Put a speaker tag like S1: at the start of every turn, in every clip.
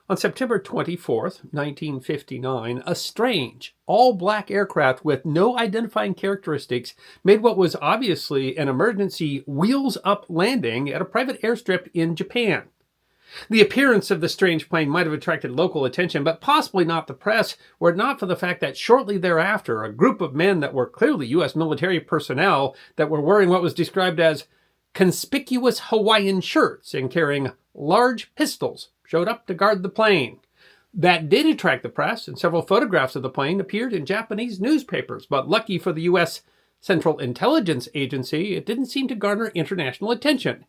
S1: On September 24th, 1959, a strange, all-black aircraft with no identifying characteristics made what was obviously an emergency wheels-up landing at a private airstrip in Japan. The appearance of the strange plane might have attracted local attention, but possibly not the press, were it not for the fact that shortly thereafter, a group of men that were clearly U.S. military personnel that were wearing what was described as conspicuous Hawaiian shirts and carrying large pistols showed up to guard the plane. That did attract the press, and several photographs of the plane appeared in Japanese newspapers, but lucky for the U.S. Central Intelligence Agency, it didn't seem to garner international attention,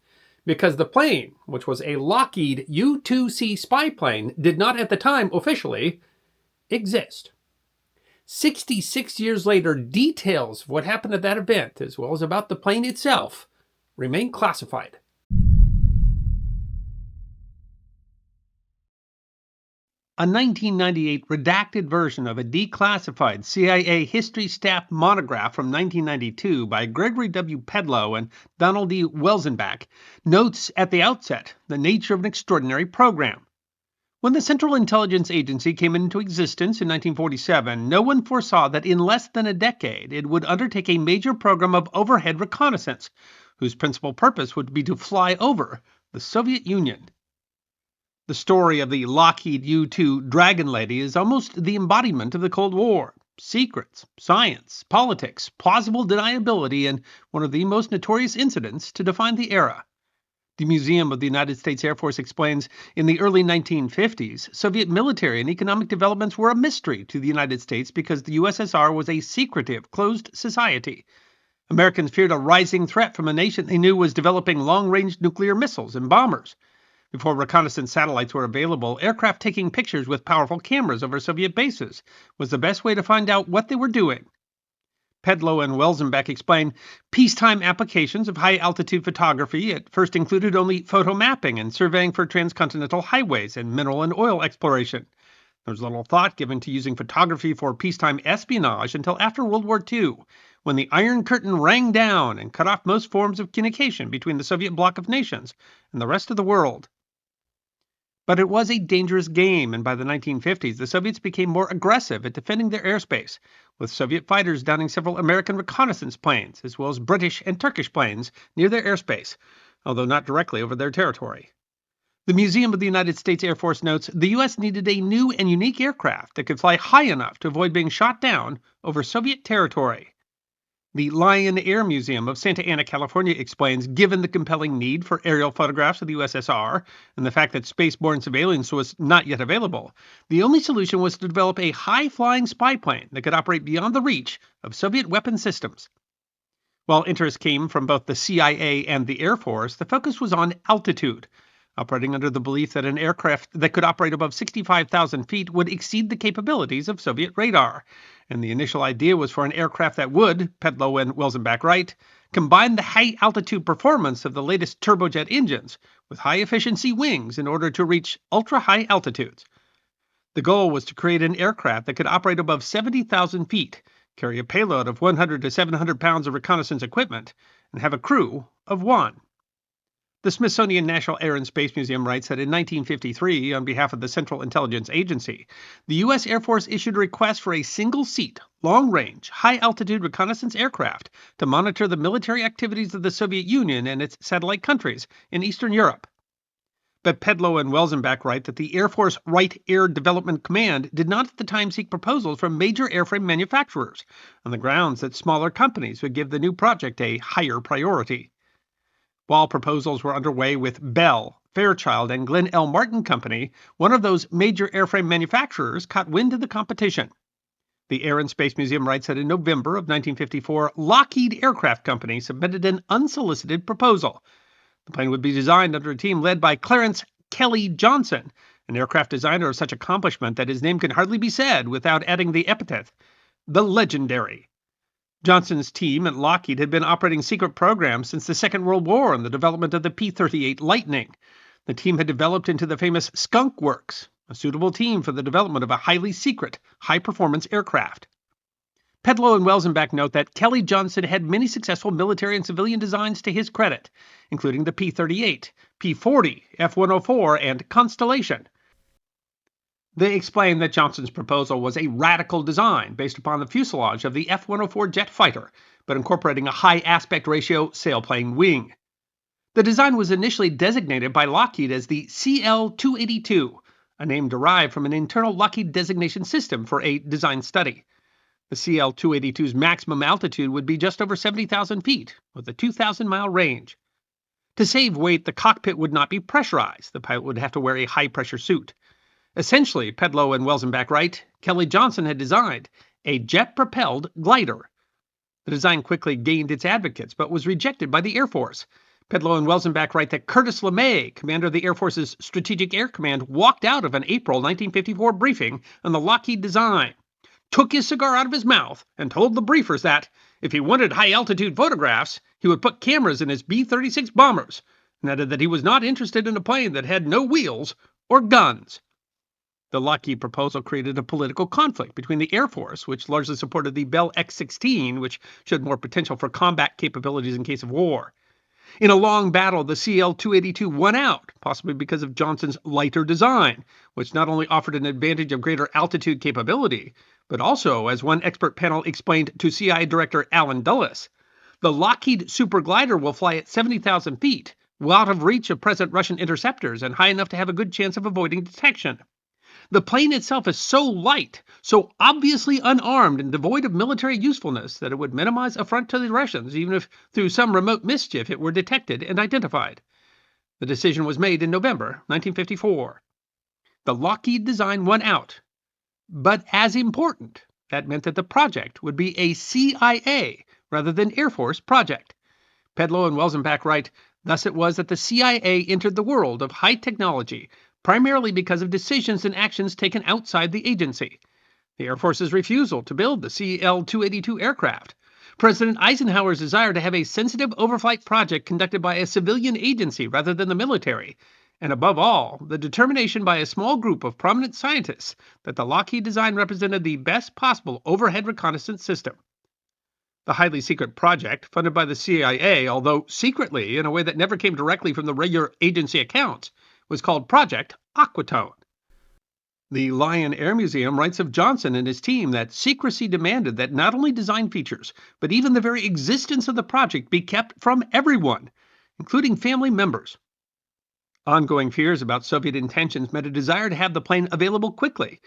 S1: because the plane, which was a Lockheed U-2C spy plane, did not at the time officially exist. 66 years later, details of what happened at that event, as well as about the plane itself, remain classified. A 1998 redacted version of a declassified CIA history staff monograph from 1992 by Gregory W. Pedlow and Donald D. Welzenbach notes at the outset the nature of an extraordinary program. When the Central Intelligence Agency came into existence in 1947, no one foresaw that in less than a decade it would undertake a major program of overhead reconnaissance, whose principal purpose would be to fly over the Soviet Union. The story of the Lockheed U-2 Dragon Lady is almost the embodiment of the Cold War. Secrets, science, politics, plausible deniability, and one of the most notorious incidents to define the era. The Museum of the United States Air Force explains, in the early 1950s, Soviet military and economic developments were a mystery to the United States because the USSR was a secretive, closed society. Americans feared a rising threat from a nation they knew was developing long-range nuclear missiles and bombers. Before reconnaissance satellites were available, aircraft taking pictures with powerful cameras over Soviet bases was the best way to find out what they were doing. Pedlow and Welzenbach explain, peacetime applications of high-altitude photography at first included only photo mapping and surveying for transcontinental highways and mineral and oil exploration. There was little thought given to using photography for peacetime espionage until after World War II, when the Iron Curtain rang down and cut off most forms of communication between the Soviet bloc of nations and the rest of the world. But it was a dangerous game, and by the 1950s, the Soviets became more aggressive at defending their airspace, with Soviet fighters downing several American reconnaissance planes, as well as British and Turkish planes near their airspace, although not directly over their territory. The Museum of the United States Air Force notes the U.S. needed a new and unique aircraft that could fly high enough to avoid being shot down over Soviet territory. The Lion Air Museum of Santa Ana, California explains, given the compelling need for aerial photographs of the USSR and the fact that spaceborne surveillance was not yet available, the only solution was to develop a high-flying spy plane that could operate beyond the reach of Soviet weapon systems. While interest came from both the CIA and the Air Force, the focus was on altitude, operating under the belief that an aircraft that could operate above 65,000 feet would exceed the capabilities of Soviet radar. And the initial idea was for an aircraft that would, Pedlow and Welzenbach write, combine the high-altitude performance of the latest turbojet engines with high-efficiency wings in order to reach ultra-high altitudes. The goal was to create an aircraft that could operate above 70,000 feet, carry a payload of 100 to 700 pounds of reconnaissance equipment, and have a crew of one. The Smithsonian National Air and Space Museum writes that in 1953, on behalf of the Central Intelligence Agency, the U.S. Air Force issued a request for a single-seat, long-range, high-altitude reconnaissance aircraft to monitor the military activities of the Soviet Union and its satellite countries in Eastern Europe. But Pedlow and Welzenbach write that the Air Force Wright Air Development Command did not at the time seek proposals from major airframe manufacturers, on the grounds that smaller companies would give the new project a higher priority. While proposals were underway with Bell, Fairchild, and Glenn L. Martin Company, one of those major airframe manufacturers caught wind of the competition. The Air and Space Museum writes that in November of 1954, Lockheed Aircraft Company submitted an unsolicited proposal. The plane would be designed under a team led by Clarence Kelly Johnson, an aircraft designer of such accomplishment that his name can hardly be said without adding the epithet, the legendary. Johnson's team at Lockheed had been operating secret programs since the Second World War on the development of the P-38 Lightning. The team had developed into the famous Skunk Works, a suitable team for the development of a highly secret, high-performance aircraft. Pedlow and Welzenbach note that Kelly Johnson had many successful military and civilian designs to his credit, including the P-38, P-40, F-104, and Constellation. They explained that Johnson's proposal was a radical design based upon the fuselage of the F-104 jet fighter, but incorporating a high aspect ratio sailplane wing. The design was initially designated by Lockheed as the CL-282, a name derived from an internal Lockheed designation system for a design study. The CL-282's maximum altitude would be just over 70,000 feet, with a 2,000-mile range. To save weight, the cockpit would not be pressurized. The pilot would have to wear a high-pressure suit. Essentially, Pedlow and Welzenbach write, Kelly Johnson had designed a jet-propelled glider. The design quickly gained its advocates, but was rejected by the Air Force. Pedlow and Welzenbach write that Curtis LeMay, commander of the Air Force's Strategic Air Command, walked out of an April 1954 briefing on the Lockheed design, took his cigar out of his mouth, and told the briefers that, if he wanted high-altitude photographs, he would put cameras in his B-36 bombers, and added that he was not interested in a plane that had no wheels or guns. The Lockheed proposal created a political conflict between the Air Force, which largely supported the Bell X-16, which showed more potential for combat capabilities in case of war. In a long battle, the CL-282 won out, possibly because of Johnson's lighter design, which not only offered an advantage of greater altitude capability, but also, as one expert panel explained to CIA Director Alan Dulles, the Lockheed Superglider will fly at 70,000 feet, well out of reach of present Russian interceptors and high enough to have a good chance of avoiding detection. The plane itself is so light, so obviously unarmed and devoid of military usefulness that it would minimize affront to the Russians, even if through some remote mischief it were detected and identified. The decision was made in November 1954. The Lockheed design won out. But as important, that meant that the project would be a CIA rather than Air Force project. Pedlow and Welzenbach write, thus it was that the CIA entered the world of high technology, primarily because of decisions and actions taken outside the agency. The Air Force's refusal to build the CL-282 aircraft, President Eisenhower's desire to have a sensitive overflight project conducted by a civilian agency rather than the military, and above all, the determination by a small group of prominent scientists that the Lockheed design represented the best possible overhead reconnaissance system. The highly secret project, funded by the CIA, although secretly in a way that never came directly from the regular agency accounts, was called Project Aquatone. The Lion Air Museum writes of Johnson and his team that secrecy demanded that not only design features, but even the very existence of the project be kept from everyone, including family members. Ongoing fears about Soviet intentions meant a desire to have the plane available quickly.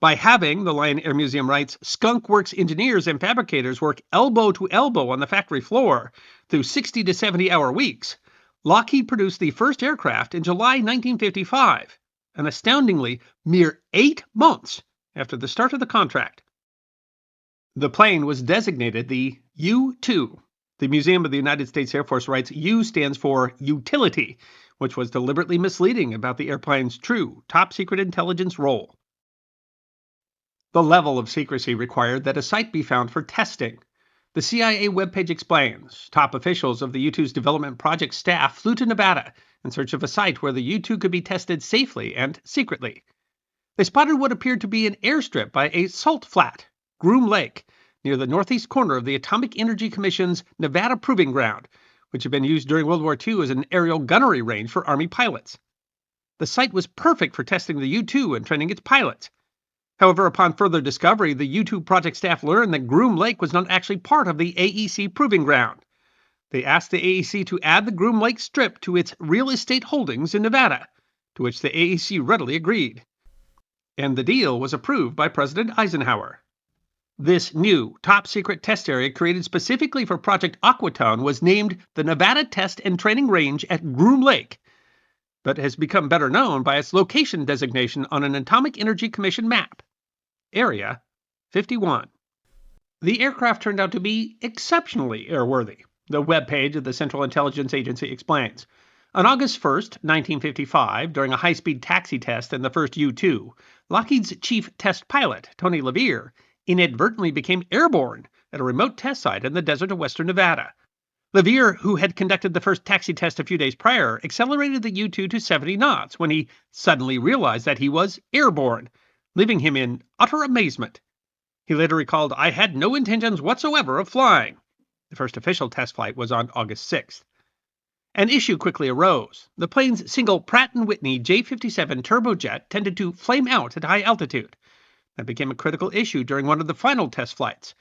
S1: By having, the Lion Air Museum writes, Skunk Works engineers and fabricators work elbow to elbow on the factory floor through 60 to 70-hour weeks, Lockheed produced the first aircraft in July 1955, an astoundingly mere 8 months after the start of the contract. The plane was designated the U-2. The Museum of the United States Air Force writes U stands for utility, which was deliberately misleading about the airplane's true top-secret intelligence role. The level of secrecy required that a site be found for testing. The CIA webpage explains, top officials of the U-2's development project staff flew to Nevada in search of a site where the U-2 could be tested safely and secretly. They spotted what appeared to be an airstrip by a salt flat, Groom Lake, near the northeast corner of the Atomic Energy Commission's Nevada Proving Ground, which had been used during World War II as an aerial gunnery range for Army pilots. The site was perfect for testing the U-2 and training its pilots. However, upon further discovery, the U-2 project staff learned that Groom Lake was not actually part of the AEC Proving Ground. They asked the AEC to add the Groom Lake Strip to its real estate holdings in Nevada, to which the AEC readily agreed. And the deal was approved by President Eisenhower. This new, top-secret test area created specifically for Project Aquatone was named the Nevada Test and Training Range at Groom Lake, but has become better known by its location designation on an Atomic Energy Commission map. Area 51. The aircraft turned out to be exceptionally airworthy, the webpage of the Central Intelligence Agency explains. On August 1, 1955, during a high-speed taxi test in the first U-2, Lockheed's chief test pilot, Tony LeVere, inadvertently became airborne at a remote test site in the desert of western Nevada. LeVere, who had conducted the first taxi test a few days prior, accelerated the U-2 to 70 knots when he suddenly realized that he was airborne, leaving him in utter amazement. He later recalled, I had no intentions whatsoever of flying. The first official test flight was on August 6th. An issue quickly arose. The plane's single Pratt & Whitney J-57 turbojet tended to flame out at high altitude. That became a critical issue during one of the final test flights.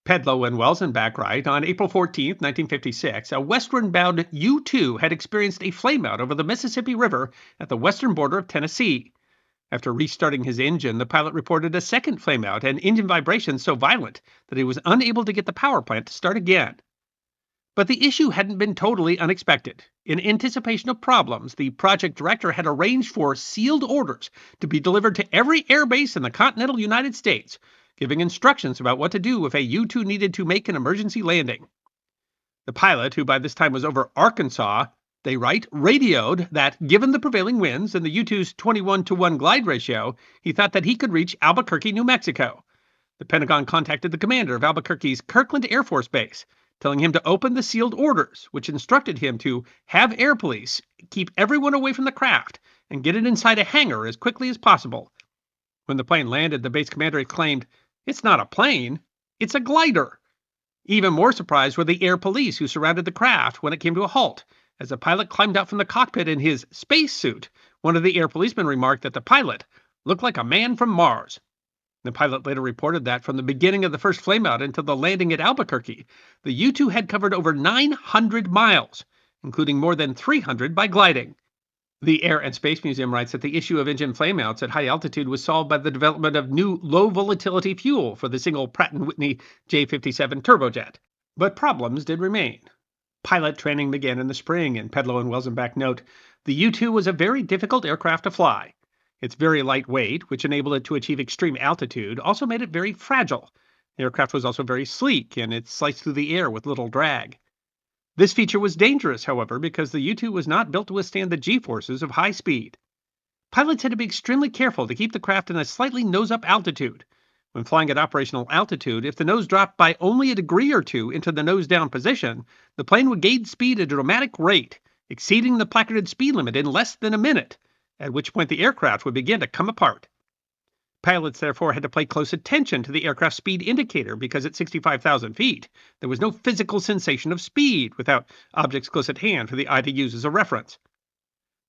S1: Pedlow and Welzenbach write, on April 14, 1956, a westward-bound U-2 had experienced a flameout over the Mississippi River at the western border of Tennessee. After restarting his engine, the pilot reported a second flameout and engine vibrations so violent that he was unable to get the power plant to start again. But the issue hadn't been totally unexpected. In anticipation of problems, the project director had arranged for sealed orders to be delivered to every airbase in the continental United States, giving instructions about what to do if a U-2 needed to make an emergency landing. The pilot, who by this time was over Arkansas, they write, radioed that, given the prevailing winds and the U-2's 21-to-1 glide ratio, he thought that he could reach Albuquerque, New Mexico. The Pentagon contacted the commander of Albuquerque's Kirkland Air Force Base, telling him to open the sealed orders, which instructed him to have air police keep everyone away from the craft and get it inside a hangar as quickly as possible. When the plane landed, the base commander exclaimed, "It's not a plane, it's a glider." Even more surprised were the air police who surrounded the craft when it came to a halt. As the pilot climbed out from the cockpit in his spacesuit, one of the air policemen remarked that the pilot looked like a man from Mars. The pilot later reported that from the beginning of the first flameout until the landing at Albuquerque, the U-2 had covered over 900 miles, including more than 300 by gliding. The Air and Space Museum writes that the issue of engine flameouts at high altitude was solved by the development of new low-volatility fuel for the single Pratt & Whitney J-57 turbojet. But problems did remain. Pilot training began in the spring, and Pedlow and Welzenbach note, the U-2 was a very difficult aircraft to fly. Its very light weight, which enabled it to achieve extreme altitude, also made it very fragile. The aircraft was also very sleek, and it sliced through the air with little drag. This feature was dangerous, however, because the U-2 was not built to withstand the G-forces of high speed. Pilots had to be extremely careful to keep the craft in a slightly nose-up altitude. When flying at operational altitude, if the nose dropped by only a degree or two into the nose-down position, the plane would gain speed at a dramatic rate, exceeding the placarded speed limit in less than a minute, at which point the aircraft would begin to come apart. Pilots therefore had to pay close attention to the aircraft speed indicator because at 65,000 feet, there was no physical sensation of speed without objects close at hand for the eye to use as a reference.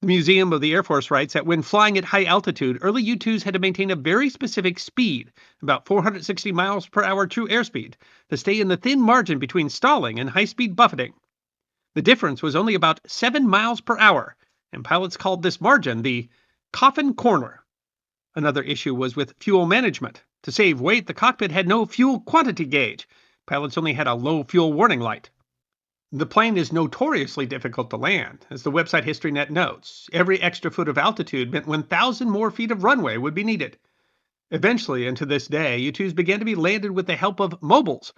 S1: The Museum of the Air Force writes that when flying at high altitude, early U-2s had to maintain a very specific speed, about 460 miles per hour true airspeed, to stay in the thin margin between stalling and high-speed buffeting. The difference was only about 7 miles per hour, and pilots called this margin the coffin corner. Another issue was with fuel management. To save weight, the cockpit had no fuel quantity gauge. Pilots only had a low fuel warning light. The plane is notoriously difficult to land. As the website HistoryNet notes, every extra foot of altitude meant 1,000 more feet of runway would be needed. Eventually, and to this day, U-2s began to be landed with the help of mobiles.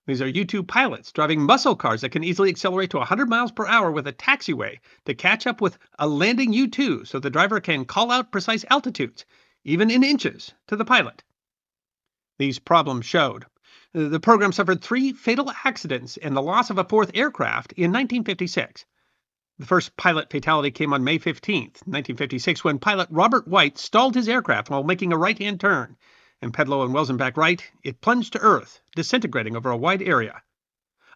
S1: These are U-2 pilots driving muscle cars that can easily accelerate to 100 miles per hour with a taxiway to catch up with a landing U-2 so the driver can call out precise altitudes, even in inches, to the pilot. These problems showed. The program suffered 3 fatal accidents and the loss of a 4th aircraft in 1956. The first pilot fatality came on May 15, 1956, when pilot Robert White stalled his aircraft while making a right-hand turn. And Pedlow and Welzenbach write, it plunged to Earth, disintegrating over a wide area.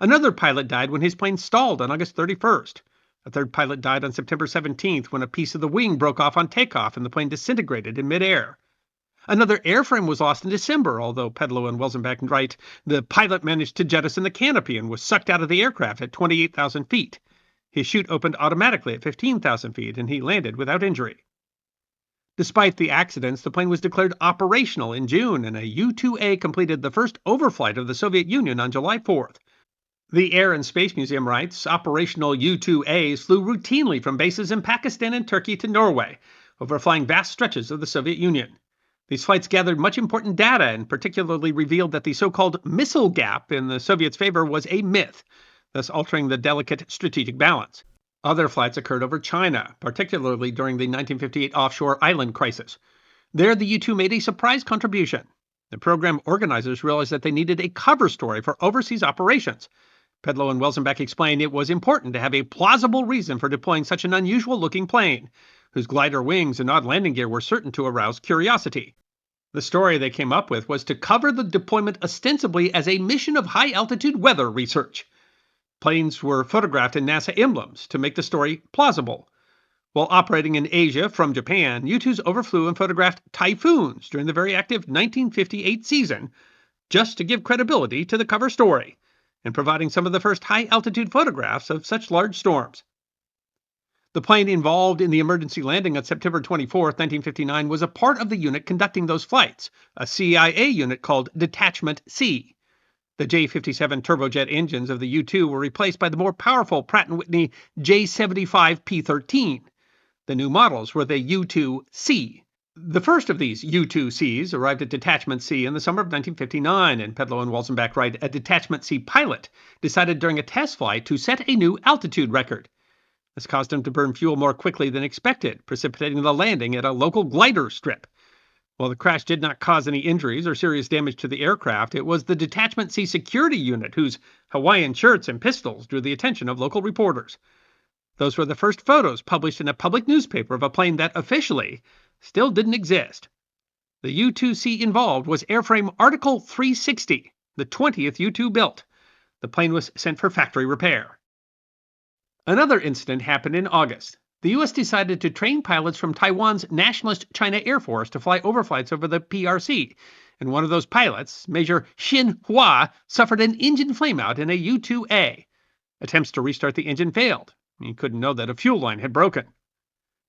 S1: Another pilot died when his plane stalled on August 31st. A third pilot died on September 17th when a piece of the wing broke off on takeoff and the plane disintegrated in midair. Another airframe was lost in December, although Pedlow and Welzenbach write, the pilot managed to jettison the canopy and was sucked out of the aircraft at 28,000 feet. His chute opened automatically at 15,000 feet and he landed without injury. Despite the accidents, the plane was declared operational in June, and a U-2A completed the first overflight of the Soviet Union on July 4th. The Air and Space Museum writes, operational U-2As flew routinely from bases in Pakistan and Turkey to Norway, overflying vast stretches of the Soviet Union. These flights gathered much important data and particularly revealed that the so-called missile gap in the Soviets' favor was a myth, thus altering the delicate strategic balance. Other flights occurred over China, particularly during the 1958 offshore island crisis. There, the U-2 made a surprise contribution. The program organizers realized that they needed a cover story for overseas operations. Pedlow and Welzenbach explained it was important to have a plausible reason for deploying such an unusual-looking plane, whose glider wings and odd landing gear were certain to arouse curiosity. The story they came up with was to cover the deployment ostensibly as a mission of high-altitude weather research. Planes were photographed in NASA emblems to make the story plausible. While operating in Asia from Japan, U-2s overflew and photographed typhoons during the very active 1958 season, just to give credibility to the cover story, and providing some of the first high-altitude photographs of such large storms. The plane involved in the emergency landing on September 24, 1959, was a part of the unit conducting those flights, a CIA unit called Detachment C. The J-57 turbojet engines of the U-2 were replaced by the more powerful Pratt & Whitney J-75P-13. The new models were the U-2C. The first of these U-2Cs arrived at Detachment C in the summer of 1959, and Pedlow and Wolzenbach write, a Detachment C pilot decided during a test flight to set a new altitude record. This caused him to burn fuel more quickly than expected, precipitating the landing at a local glider strip. While the crash did not cause any injuries or serious damage to the aircraft, it was the Detachment C security unit whose Hawaiian shirts and pistols drew the attention of local reporters. Those were the first photos published in a public newspaper of a plane that officially still didn't exist. The U-2C involved was airframe Article 360, the 20th U-2 built. The plane was sent for factory repair. Another incident happened in August. The U.S. decided to train pilots from Taiwan's Nationalist China Air Force to fly overflights over the PRC, and one of those pilots, Major Xin Hua, suffered an engine flameout in a U-2A. Attempts to restart the engine failed. He couldn't know that a fuel line had broken.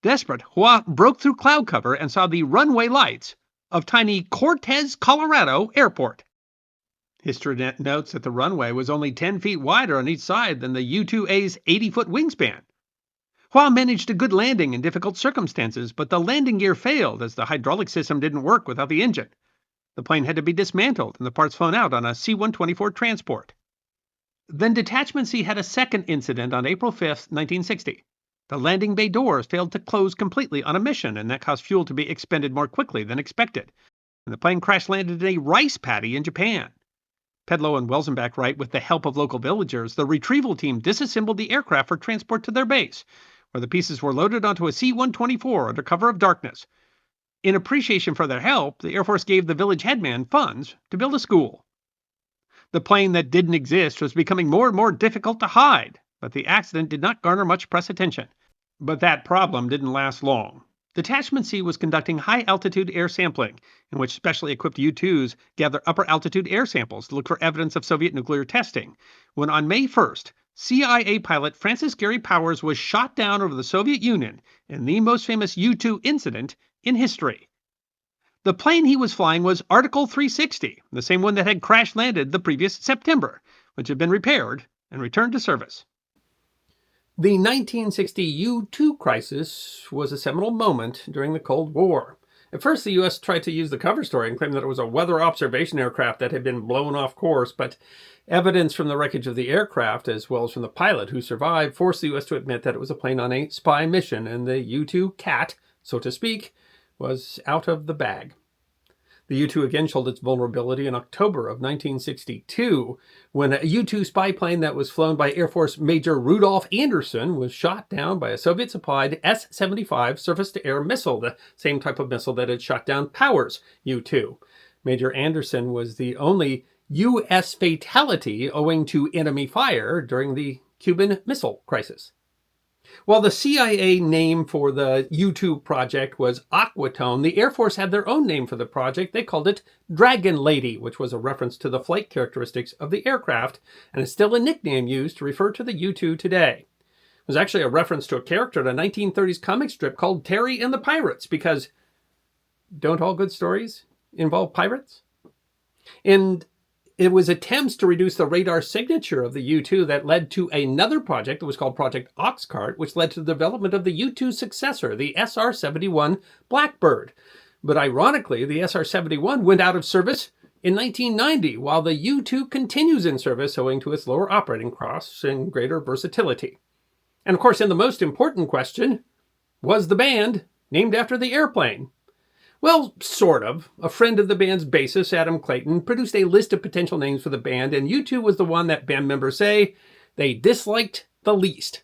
S1: Desperate, Hua broke through cloud cover and saw the runway lights of tiny Cortez, Colorado airport. HistoryNet notes that the runway was only 10 feet wider on each side than the U-2A's 80-foot wingspan. Hua managed a good landing in difficult circumstances, but the landing gear failed as the hydraulic system didn't work without the engine. The plane had to be dismantled and the parts flown out on a C-124 transport. Then Detachment C had a second incident on April 5, 1960. The landing bay doors failed to close completely on a mission, and that caused fuel to be expended more quickly than expected. And the plane crash-landed in a rice paddy in Japan. Pedlow and Wolzenbach write, with the help of local villagers, the retrieval team disassembled the aircraft for transport to their base, where the pieces were loaded onto a C-124 under cover of darkness. In appreciation for their help, the Air Force gave the village headman funds to build a school. The plane that didn't exist was becoming more and more difficult to hide, but the accident did not garner much press attention. But that problem didn't last long. Detachment C was conducting high-altitude air sampling, in which specially equipped U-2s gather upper-altitude air samples to look for evidence of Soviet nuclear testing, when on May 1st, CIA pilot Francis Gary Powers was shot down over the Soviet Union in the most famous U-2 incident in history. The plane he was flying was Article 360, the same one that had crash-landed the previous September, which had been repaired and returned to service. The 1960 U-2 crisis was a seminal moment during the Cold War. At first, the U.S. tried to use the cover story and claim that it was a weather observation aircraft that had been blown off course, but evidence from the wreckage of the aircraft, as well as from the pilot who survived, forced the U.S. to admit that it was a plane on a spy mission, and the U-2 cat, so to speak, was out of the bag. The U-2 again showed its vulnerability in October of 1962, when a U-2 spy plane that was flown by Air Force Major Rudolf Anderson was shot down by a Soviet-supplied S-75 surface-to-air missile, the same type of missile that had shot down Powers' U-2. Major Anderson was the only U.S. fatality owing to enemy fire during the Cuban Missile Crisis. While the CIA name for the U-2 project was Aquatone, the Air Force had their own name for the project. They called it Dragon Lady, which was a reference to the flight characteristics of the aircraft, and is still a nickname used to refer to the U-2 today. It was actually a reference to a character in a 1930s comic strip called Terry and the Pirates, because don't all good stories involve pirates? And it was attempts to reduce the radar signature of the U-2 that led to another project that was called Project Oxcart, which led to the development of the U-2 successor, the SR-71 Blackbird. But ironically, the SR-71 went out of service in 1990, while the U-2 continues in service owing to its lower operating costs and greater versatility. And of course, in the most important question, was the band named after the airplane? Well, sort of. A friend of the band's bassist, Adam Clayton, produced a list of potential names for the band, and U2 was the one that band members say they disliked the least.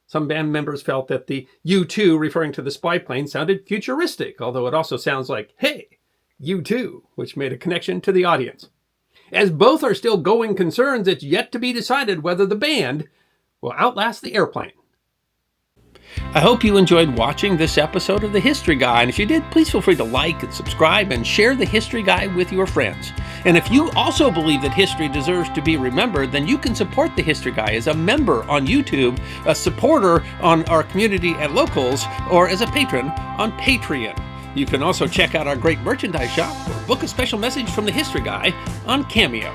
S1: Some band members felt that the U2, referring to the spy plane, sounded futuristic, although it also sounds like, hey, U2, which made a connection to the audience. As both are still going concerns, it's yet to be decided whether the band will outlast the airplane. I hope you enjoyed watching this episode of The History Guy, and if you did, please feel free to like and subscribe and share The History Guy with your friends. And if you also believe that history deserves to be remembered, then you can support The History Guy as a member on YouTube, a supporter on our community at Locals, or as a patron on Patreon. You can also check out our great merchandise shop or book a special message from The History Guy on Cameo.